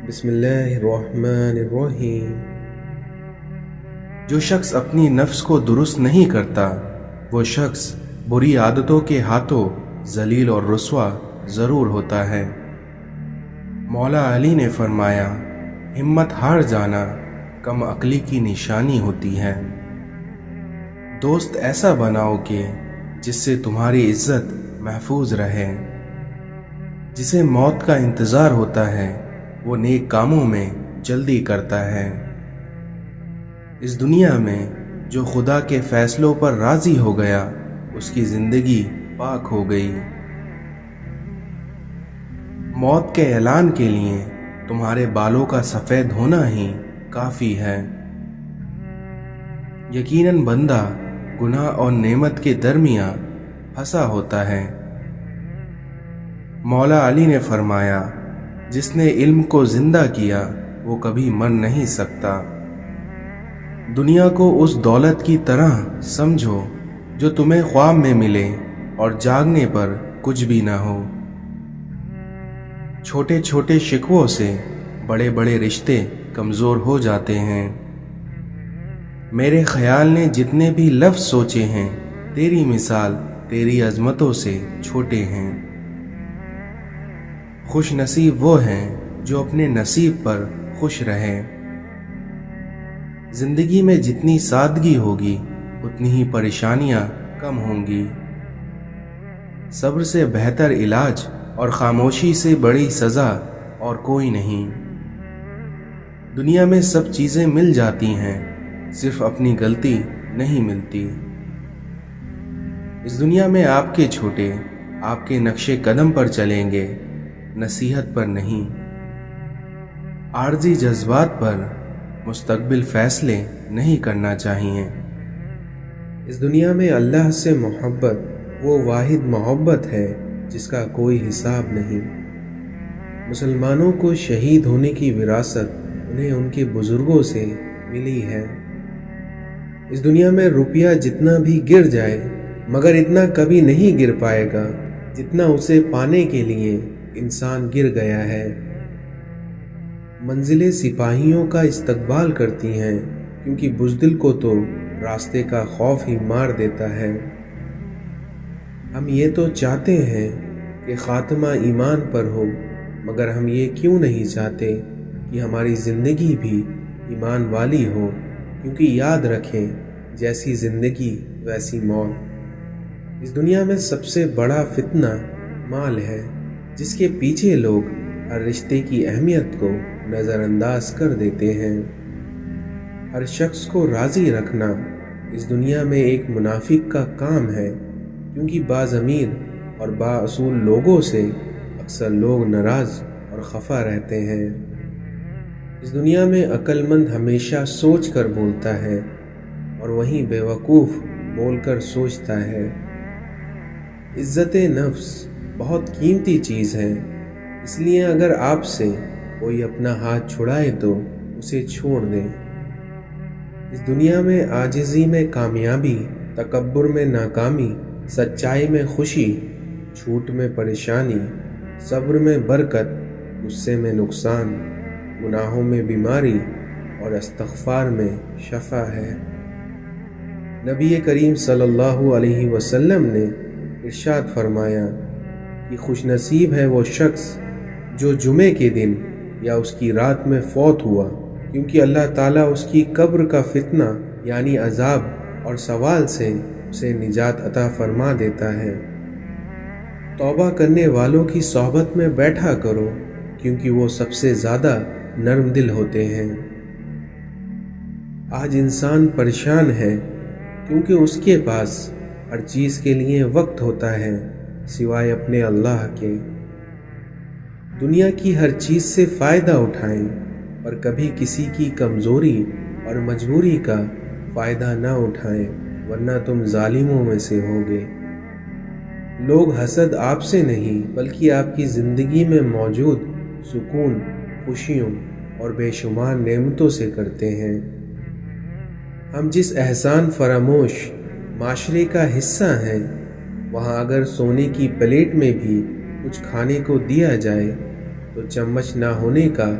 بسم اللہ الرحمن الرحیم۔ جو شخص اپنی نفس کو درست نہیں کرتا وہ شخص بری عادتوں کے ہاتھوں ذلیل اور رسوا ضرور ہوتا ہے۔ مولا علی نے فرمایا، ہمت ہار جانا کم عقلی کی نشانی ہوتی ہے۔ دوست ایسا بناؤ کہ جس سے تمہاری عزت محفوظ رہے۔ جسے موت کا انتظار ہوتا ہے وہ نیک کاموں میں جلدی کرتا ہے۔ اس دنیا میں جو خدا کے فیصلوں پر راضی ہو گیا اس کی زندگی پاک ہو گئی۔ موت کے اعلان کے لیے تمہارے بالوں کا سفید ہونا ہی کافی ہے۔ یقیناً بندہ گناہ اور نعمت کے درمیان پھنسا ہوتا ہے۔ مولا علی نے فرمایا، جس نے علم کو زندہ کیا وہ کبھی مر نہیں سکتا۔ دنیا کو اس دولت کی طرح سمجھو جو تمہیں خواب میں ملے اور جاگنے پر کچھ بھی نہ ہو۔ چھوٹے چھوٹے شکووں سے بڑے بڑے رشتے کمزور ہو جاتے ہیں۔ میرے خیال نے جتنے بھی لفظ سوچے ہیں تیری مثال تیری عظمتوں سے چھوٹے ہیں۔ خوش نصیب وہ ہیں جو اپنے نصیب پر خوش رہے۔ زندگی میں جتنی سادگی ہوگی اتنی ہی پریشانیاں کم ہوں گی۔ صبر سے بہتر علاج اور خاموشی سے بڑی سزا اور کوئی نہیں۔ دنیا میں سب چیزیں مل جاتی ہیں، صرف اپنی غلطی نہیں ملتی۔ اس دنیا میں آپ کے چھوٹے آپ کے نقش قدم پر چلیں گے، نصیحت پر نہیں۔ عارضی جذبات پر مستقبل فیصلے نہیں کرنا چاہیے۔ اس دنیا میں اللہ سے محبت وہ واحد محبت ہے جس کا کوئی حساب نہیں۔ مسلمانوں کو شہید ہونے کی وراثت انہیں ان کے بزرگوں سے ملی ہے۔ اس دنیا میں روپیہ جتنا بھی گر جائے مگر اتنا کبھی نہیں گر پائے گا جتنا اسے پانے کے لیے انسان گر گیا ہے۔ منزلیں سپاہیوں کا استقبال کرتی ہیں کیونکہ بزدل کو تو راستے کا خوف ہی مار دیتا ہے۔ ہم یہ تو چاہتے ہیں کہ خاتمہ ایمان پر ہو، مگر ہم یہ کیوں نہیں چاہتے کہ ہماری زندگی بھی ایمان والی ہو، کیونکہ یاد رکھیں جیسی زندگی ویسی موت۔ اس دنیا میں سب سے بڑا فتنہ مال ہے، جس کے پیچھے لوگ ہر رشتے کی اہمیت کو نظر انداز کر دیتے ہیں۔ ہر شخص کو راضی رکھنا اس دنیا میں ایک منافق کا کام ہے، کیونکہ بعض امیر اور بااصول لوگوں سے اکثر لوگ ناراض اور خفا رہتے ہیں۔ اس دنیا میں عقل مند ہمیشہ سوچ کر بولتا ہے اور وہیں بے وقوف بول کر سوچتا ہے۔ عزت نفس بہت قیمتی چیز ہے، اس لیے اگر آپ سے کوئی اپنا ہاتھ چھڑائے تو اسے چھوڑ دیں۔ اس دنیا میں عاجزی میں کامیابی، تکبر میں ناکامی، سچائی میں خوشی، جھوٹ میں پریشانی، صبر میں برکت، غصے میں نقصان، گناہوں میں بیماری اور استغفار میں شفا ہے۔ نبی کریم صلی اللہ علیہ وسلم نے ارشاد فرمایا کہ خوش نصیب ہے وہ شخص جو جمعے کے دن یا اس کی رات میں فوت ہوا، کیونکہ اللہ تعالیٰ اس کی قبر کا فتنہ یعنی عذاب اور سوال سے اسے نجات عطا فرما دیتا ہے۔ توبہ کرنے والوں کی صحبت میں بیٹھا کرو، کیونکہ وہ سب سے زیادہ نرم دل ہوتے ہیں۔ آج انسان پریشان ہے کیونکہ اس کے پاس ہر چیز کے لیے وقت ہوتا ہے سوائے اپنے اللہ کے۔ دنیا کی ہر چیز سے فائدہ اٹھائیں اور کبھی کسی کی کمزوری اور مجبوری کا فائدہ نہ اٹھائیں، ورنہ تم ظالموں میں سے ہوگے۔ لوگ حسد آپ سے نہیں بلکہ آپ کی زندگی میں موجود سکون، خوشیوں اور بے شمار نعمتوں سے کرتے ہیں۔ ہم جس احسان فراموش معاشرے کا حصہ ہیں، وہاں اگر سونے کی پلیٹ میں بھی کچھ کھانے کو دیا جائے تو چمچ نہ ہونے کا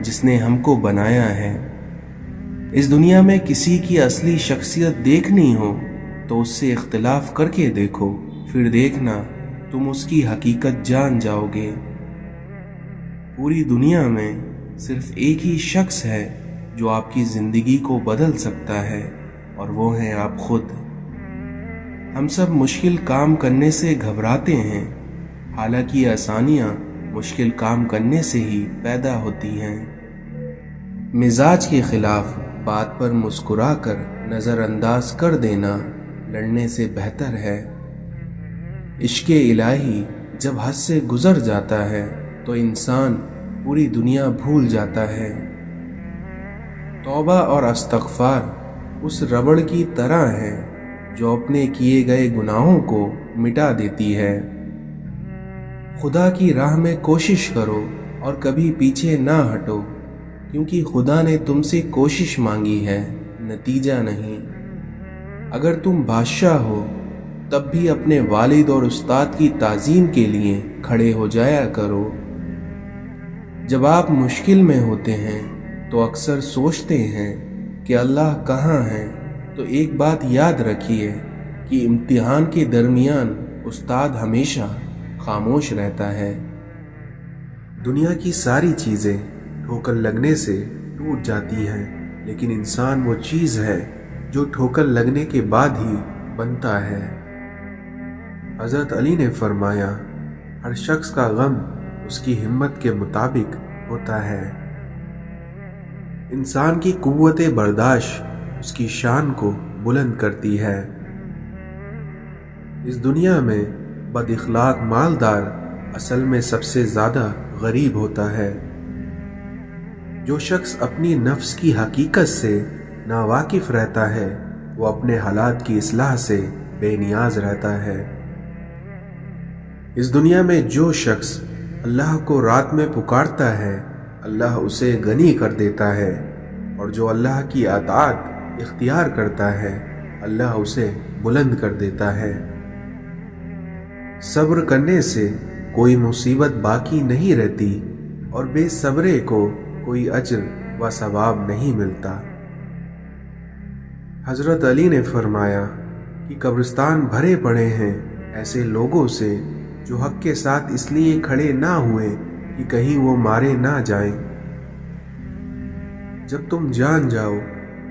جس نے ہم کو بنایا ہے۔ اس دنیا میں کسی کی اصلی شخصیت دیکھنی ہو تو اس سے اختلاف کر کے دیکھو، پھر دیکھنا تم اس کی حقیقت جان جاؤ گے۔ پوری دنیا میں صرف ایک ہی شخص ہے جو آپ کی زندگی کو بدل سکتا ہے، اور وہ ہیں آپ خود۔ ہم سب مشکل کام کرنے سے گھبراتے ہیں، حالانکہ آسانیاں مشکل کام کرنے سے ہی پیدا ہوتی ہیں۔ مزاج کے خلاف بات پر مسکرا کر نظر انداز کر دینا لڑنے سے بہتر ہے۔ عشق الہی جب حد سے گزر جاتا ہے تو انسان پوری دنیا بھول جاتا ہے۔ توبہ اور استغفار اس ربڑ کی طرح ہے جو اپنے کیے گئے گناہوں کو مٹا دیتی ہے۔ خدا کی راہ میں کوشش کرو اور کبھی پیچھے نہ ہٹو، کیونکہ خدا نے تم سے کوشش مانگی ہے، نتیجہ نہیں۔ اگر تم بادشاہ ہو تب بھی اپنے والد اور استاد کی تعظیم کے لیے کھڑے ہو جایا کرو۔ جب آپ مشکل میں ہوتے ہیں تو اکثر سوچتے ہیں کہ اللہ کہاں ہے، تو ایک بات یاد رکھیے کہ امتحان کے درمیان استاد ہمیشہ خاموش رہتا ہے۔ دنیا کی ساری چیزیں ٹھوکر لگنے سے ٹوٹ جاتی ہیں، لیکن انسان وہ چیز ہے جو ٹھوکر لگنے کے بعد ہی بنتا ہے۔ حضرت علی نے فرمایا، ہر شخص کا غم اس کی ہمت کے مطابق ہوتا ہے۔ انسان کی قوت برداشت اس کی شان کو بلند کرتی ہے۔ اس دنیا میں بد اخلاق مالدار اصل میں سب سے زیادہ غریب ہوتا ہے۔ جو شخص اپنی نفس کی حقیقت سے ناواقف رہتا ہے وہ اپنے حالات کی اصلاح سے بے نیاز رہتا ہے۔ اس دنیا میں جو شخص اللہ کو رات میں پکارتا ہے اللہ اسے غنی کر دیتا ہے، اور جو اللہ کی اطاعت اختیار کرتا ہے اللہ اسے بلند کر دیتا ہے۔ صبر کرنے سے کوئی مصیبت باقی نہیں رہتی، اور بے صبرے کو کوئی اجر و ثواب نہیں ملتا۔ حضرت علی نے فرمایا کہ قبرستان بھرے پڑے ہیں ایسے لوگوں سے جو حق کے ساتھ اس لیے کھڑے نہ ہوئے کہ کہیں وہ مارے نہ جائیں۔ جب تم جان جاؤ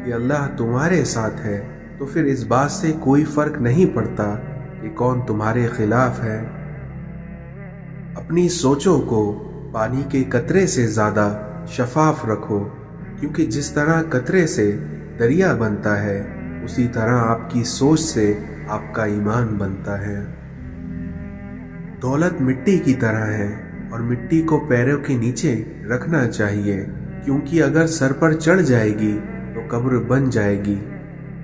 کہ اللہ تمہارے ساتھ ہے تو پھر اس بات سے کوئی فرق نہیں پڑتا کہ کون تمہارے خلاف ہے۔ اپنی سوچوں کو پانی کے قطرے سے زیادہ شفاف رکھو، کیونکہ جس طرح قطرے سے دریا بنتا ہے اسی طرح آپ کی سوچ سے آپ کا ایمان بنتا ہے۔ دولت مٹی کی طرح ہے اور مٹی کو پیروں کے نیچے رکھنا چاہیے، کیونکہ اگر سر پر چڑھ جائے گی تو قبر بن جائے گی،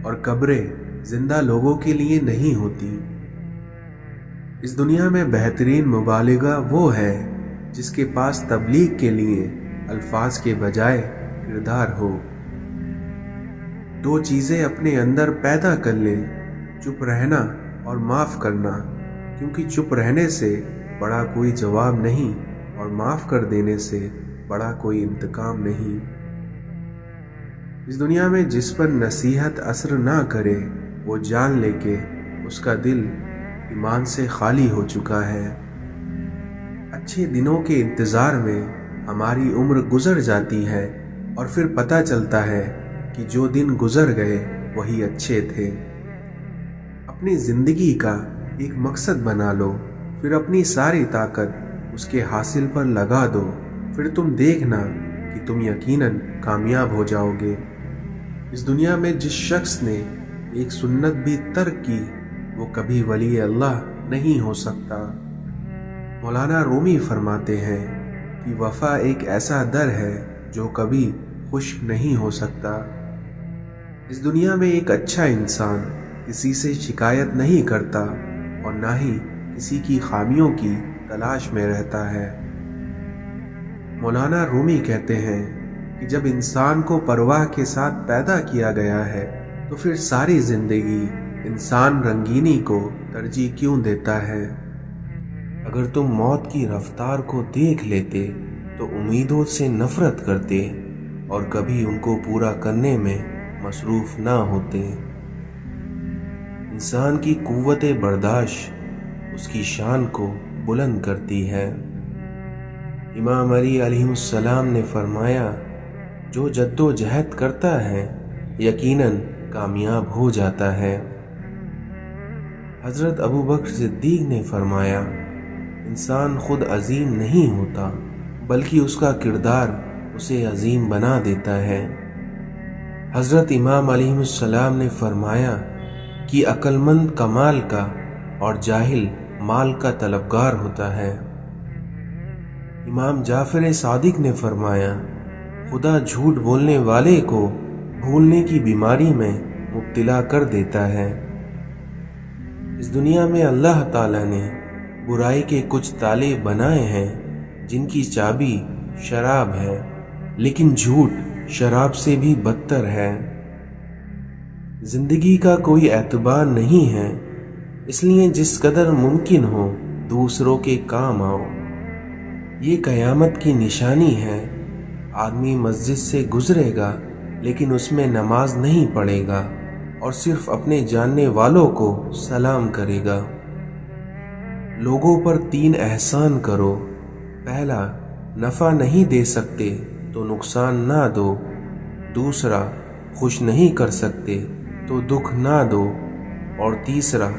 اور قبریں زندہ لوگوں کے لیے نہیں ہوتی۔ اس دنیا میں بہترین مبالغہ وہ ہے جس کے پاس تبلیغ کے لیے الفاظ کے بجائے کردار ہو۔ دو چیزیں اپنے اندر پیدا کر لیں، چپ رہنا اور معاف کرنا، کیونکہ چپ رہنے سے بڑا کوئی جواب نہیں اور معاف کر دینے سے بڑا کوئی انتقام نہیں۔ اس دنیا میں جس پر نصیحت اثر نہ کرے وہ جان لے کہ اس کا دل ایمان سے خالی ہو چکا ہے۔ اچھے دنوں کے انتظار میں ہماری عمر گزر جاتی ہے، اور پھر پتہ چلتا ہے کہ جو دن گزر گئے وہی اچھے تھے۔ اپنی زندگی کا ایک مقصد بنا لو، پھر اپنی ساری طاقت اس کے حاصل پر لگا دو، پھر تم دیکھنا کہ تم یقیناً کامیاب ہو جاؤ گے۔ اس دنیا میں جس شخص نے ایک سنت بھی ترک کی وہ کبھی ولی اللہ نہیں ہو سکتا۔ مولانا رومی فرماتے ہیں کہ وفا ایک ایسا در ہے جو کبھی خشک نہیں ہو سکتا۔ اس دنیا میں ایک اچھا انسان کسی سے شکایت نہیں کرتا اور نہ ہی کسی کی خامیوں کی تلاش میں رہتا ہے۔ مولانا رومی کہتے ہیں کہ جب انسان کو پرواہ کے ساتھ پیدا کیا گیا ہے تو پھر ساری زندگی انسان رنگینی کو ترجیح کیوں دیتا ہے؟ اگر تم موت کی رفتار کو دیکھ لیتے تو امیدوں سے نفرت کرتے اور کبھی ان کو پورا کرنے میں مصروف نہ ہوتے۔ انسان کی قوت برداشت اس کی شان کو بلند کرتی ہے۔ امام علی علیہ السلام نے فرمایا، جو جد و جہد کرتا ہے یقیناً کامیاب ہو جاتا ہے۔ حضرت ابو بکر صدیق نے فرمایا، انسان خود عظیم نہیں ہوتا بلکہ اس کا کردار اسے عظیم بنا دیتا ہے۔ حضرت امام علیہ السلام نے فرمایا کہ عقل مند کمال کا اور جاہل مال کا طلبگار ہوتا ہے۔ امام جعفر صادق نے فرمایا، خدا جھوٹ بولنے والے کو بھولنے کی بیماری میں مبتلا کر دیتا ہے۔ اس دنیا میں اللہ تعالیٰ نے برائی کے کچھ تالے بنائے ہیں جن کی چابی شراب ہے، لیکن جھوٹ شراب سے بھی بدتر ہے۔ زندگی کا کوئی اعتبار نہیں ہے، اس لیے جس قدر ممکن ہو دوسروں کے کام آؤ۔ یہ قیامت کی نشانی ہے۔ آدمی مسجد سے گزرے گا لیکن اس میں نماز نہیں پڑھے گا اور صرف اپنے جاننے والوں کو سلام کرے گا۔ لوگوں پر 3 احسان کرو۔ پہلا، نفع نہیں دے سکتے تو نقصان نہ دو۔ دوسرا، خوش نہیں کر سکتے تو دکھ نہ دو۔ اور تیسرا،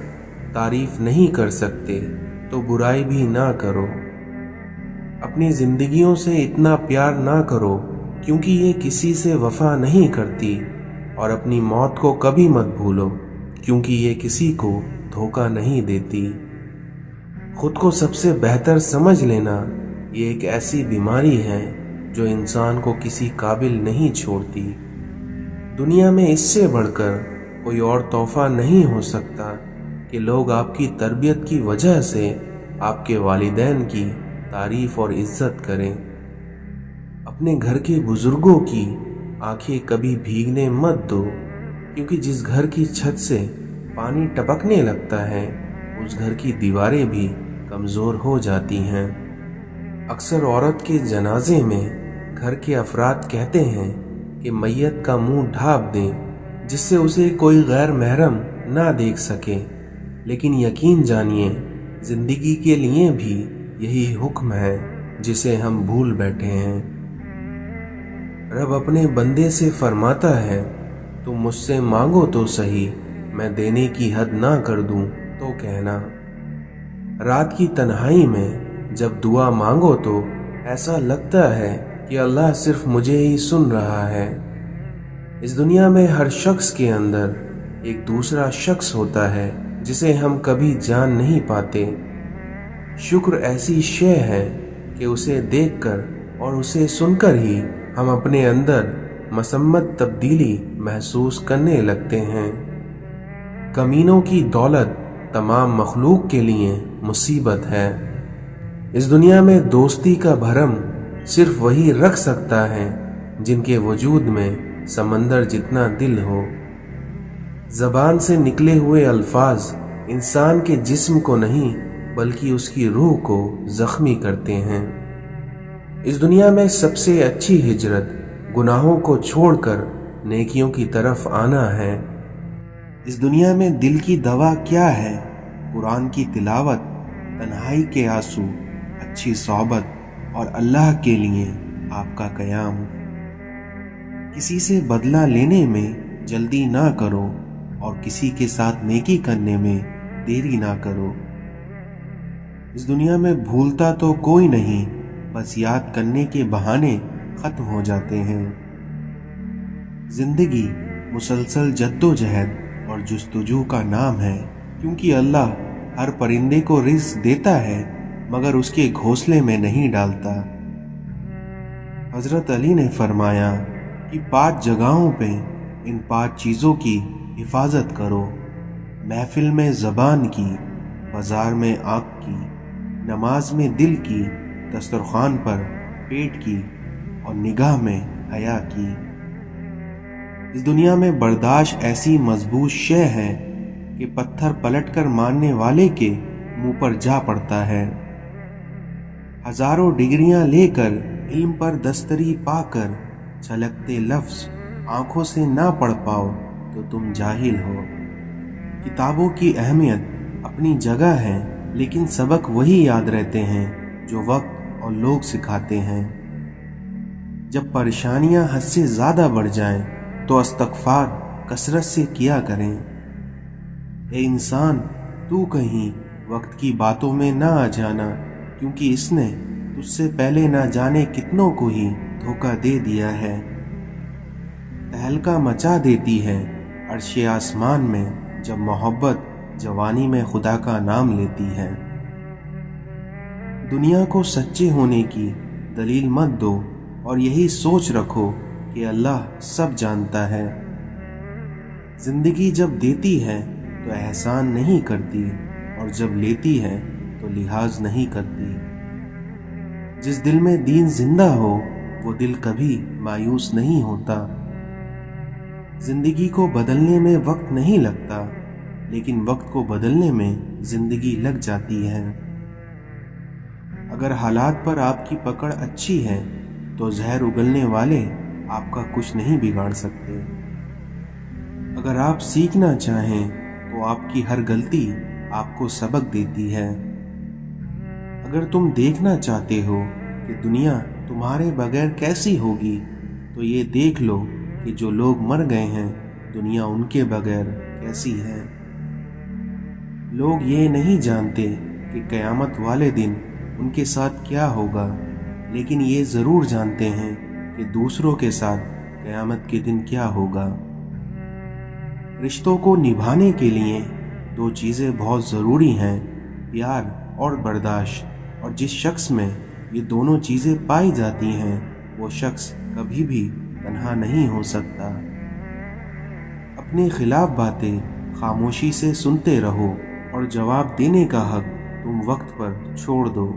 تعریف نہیں کر سکتے تو برائی بھی نہ کرو۔ اپنی زندگیوں سے اتنا پیار نہ کرو کیونکہ یہ کسی سے وفا نہیں کرتی، اور اپنی موت کو کبھی مت بھولو کیونکہ یہ کسی کو دھوکہ نہیں دیتی۔ خود کو سب سے بہتر سمجھ لینا یہ ایک ایسی بیماری ہے جو انسان کو کسی قابل نہیں چھوڑتی۔ دنیا میں اس سے بڑھ کر کوئی اور تحفہ نہیں ہو سکتا کہ لوگ آپ کی تربیت کی وجہ سے آپ کے والدین کی تعریف اور عزت کریں۔ اپنے گھر کے بزرگوں کی آنکھیں کبھی بھیگنے مت دو، کیونکہ جس گھر کی چھت سے پانی ٹپکنے لگتا ہے اس گھر کی دیواریں بھی کمزور ہو جاتی ہیں۔ اکثر عورت کے جنازے میں گھر کے افراد کہتے ہیں کہ میت کا منہ ڈھانپ دیں جس سے اسے کوئی غیر محرم نہ دیکھ سکے، لیکن یقین جانیے زندگی کے لیے بھی یہی حکم ہے جسے ہم بھول بیٹھے ہیں۔ رب اپنے بندے سے فرماتا ہے، تم مجھ سے مانگو تو صحیح، میں دینے کی حد نہ کر دوں تو کہنا۔ رات کی تنہائی میں جب دعا مانگو تو ایسا لگتا ہے کہ اللہ صرف مجھے ہی سن رہا ہے۔ اس دنیا میں ہر شخص کے اندر ایک دوسرا شخص ہوتا ہے جسے ہم کبھی جان نہیں پاتے۔ شکر ایسی شے ہے کہ اسے دیکھ کر اور اسے سن کر ہی ہم اپنے اندر مسمت تبدیلی محسوس کرنے لگتے ہیں۔ کمینوں کی دولت تمام مخلوق کے لیے مصیبت ہے۔ اس دنیا میں دوستی کا بھرم صرف وہی رکھ سکتا ہے جن کے وجود میں سمندر جتنا دل ہو۔ زبان سے نکلے ہوئے الفاظ انسان کے جسم کو نہیں بلکہ اس کی روح کو زخمی کرتے ہیں۔ اس دنیا میں سب سے اچھی ہجرت گناہوں کو چھوڑ کر نیکیوں کی طرف آنا ہے۔ اس دنیا میں دل کی دوا کیا ہے؟ قرآن کی تلاوت، تنہائی کے آنسو، اچھی صحبت اور اللہ کے لیے آپ کا قیام۔ کسی سے بدلہ لینے میں جلدی نہ کرو اور کسی کے ساتھ نیکی کرنے میں دیری نہ کرو۔ اس دنیا میں بھولتا تو کوئی نہیں، بس یاد کرنے کے بہانے ختم ہو جاتے ہیں۔ زندگی مسلسل جد و جہد اور جستجو کا نام ہے، کیونکہ اللہ ہر پرندے کو رزق دیتا ہے مگر اس کے گھونسلے میں نہیں ڈالتا۔ حضرت علی نے فرمایا کہ 5 جگہوں پہ ان 5 چیزوں کی حفاظت کرو، محفل میں زبان کی، بازار میں آنکھ کی، نماز میں دل کی، دسترخوان پر پیٹ کی اور نگاہ میں حیا کی۔ اس دنیا میں برداشت ایسی مضبوط شے ہے کہ پتھر پلٹ کر مارنے والے کے منہ پر جا پڑتا ہے۔ ہزاروں ڈگریاں لے کر علم پر دستری پا کر چھلکتے لفظ آنکھوں سے نہ پڑھ پاؤ تو تم جاہل ہو۔ کتابوں کی اہمیت اپنی جگہ ہے، لیکن سبق وہی یاد رہتے ہیں جو وقت اور لوگ سکھاتے ہیں۔ جب پریشانیاں حد سے زیادہ بڑھ جائیں تو استغفار کثرت سے کیا کریں۔ اے انسان، تو کہیں وقت کی باتوں میں نہ آ جانا، کیونکہ اس نے تجھ سے پہلے نہ جانے کتنوں کو ہی دھوکہ دے دیا ہے۔ تہلکہ مچا دیتی ہے عرش آسمان میں جب محبت جوانی میں خدا کا نام لیتی ہے۔ دنیا کو سچے ہونے کی دلیل مت دو اور یہی سوچ رکھو کہ اللہ سب جانتا ہے۔ زندگی جب دیتی ہے تو احسان نہیں کرتی، اور جب لیتی ہے تو لحاظ نہیں کرتی۔ جس دل میں دین زندہ ہو وہ دل کبھی مایوس نہیں ہوتا۔ زندگی کو بدلنے میں وقت نہیں لگتا، لیکن وقت کو بدلنے میں زندگی لگ جاتی ہے۔ اگر حالات پر آپ کی پکڑ اچھی ہے تو زہر اگلنے والے آپ کا کچھ نہیں بگاڑ سکتے۔ اگر آپ سیکھنا چاہیں تو آپ کی ہر غلطی آپ کو سبق دیتی ہے۔ اگر تم دیکھنا چاہتے ہو کہ دنیا تمہارے بغیر کیسی ہوگی تو یہ دیکھ لو کہ جو لوگ مر گئے ہیں دنیا ان کے بغیر کیسی ہے۔ لوگ یہ نہیں جانتے کہ قیامت والے دن ان کے ساتھ کیا ہوگا، لیکن یہ ضرور جانتے ہیں کہ دوسروں کے ساتھ قیامت کے دن کیا ہوگا۔ رشتوں کو نبھانے کے لیے دو چیزیں بہت ضروری ہیں، پیار اور برداشت، اور جس شخص میں یہ دونوں چیزیں پائی جاتی ہیں وہ شخص کبھی بھی تنہا نہیں ہو سکتا۔ اپنے خلاف باتیں خاموشی سے سنتے رہو اور جواب دینے کا حق تم وقت پر چھوڑ دو۔